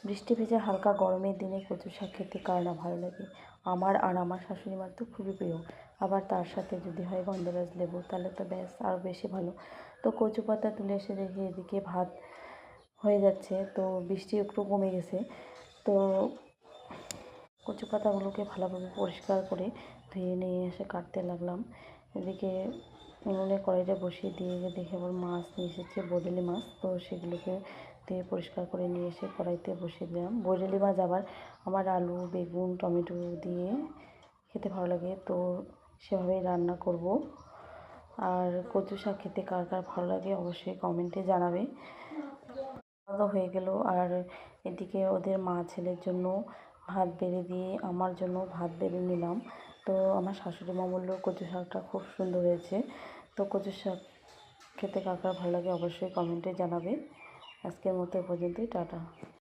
বৃষ্টি ভেজা হালকা গরমের দিনে কচু শাক খেতে কার না ভালো লাগে। আমার আর আমার শাশুড়ি মার তো খুবই প্রিয়। আবার তার সাথে যদি হয় গন্ধরাজ লেবু তাহলে তো ব্যাস আরও বেশি ভালো। তো কচু পাতা তুলে এসে দেখি এদিকে ভাত হয়ে যাচ্ছে, তো বৃষ্টি একটু কমে গেছে। তো কচু পাতাগুলোকে ভালোভাবে পরিষ্কার করে ধুয়ে নিয়ে এসে কাটতে লাগলাম। এদিকে উনুনে কড়াইটা বসিয়ে দিয়ে দেখে আবার মাছ নিয়ে এসেছে, বরেলি মাছ। তো সেগুলোকে ধুয়ে পরিষ্কার করে নিয়ে এসে কড়াইতে বসিয়ে দিলাম। বরেলি মাছ আবার আমার আলু, বেগুন, টমেটো দিয়ে খেতে ভালো লাগে, তো সেভাবেই রান্না করব। আর কচু শাক খেতে কার কার ভালো লাগে অবশ্যই কমেন্টে জানাবে। খাওয়া হয়ে গেল, আর এদিকে ওদের মা ছেলের জন্য ভাত বেড়ে দিয়ে আমার জন্য ভাত বেড়ে নিলাম। তো আমার শাশুড়ি মা বলল কচু শাকটা খুব সুন্দর হয়েছে। তো কচু শাক খেতে কার কার ভালো লাগে অবশ্যই কমেন্টে জানাবে। আজকের মতো এ পর্যন্তই, টাটা।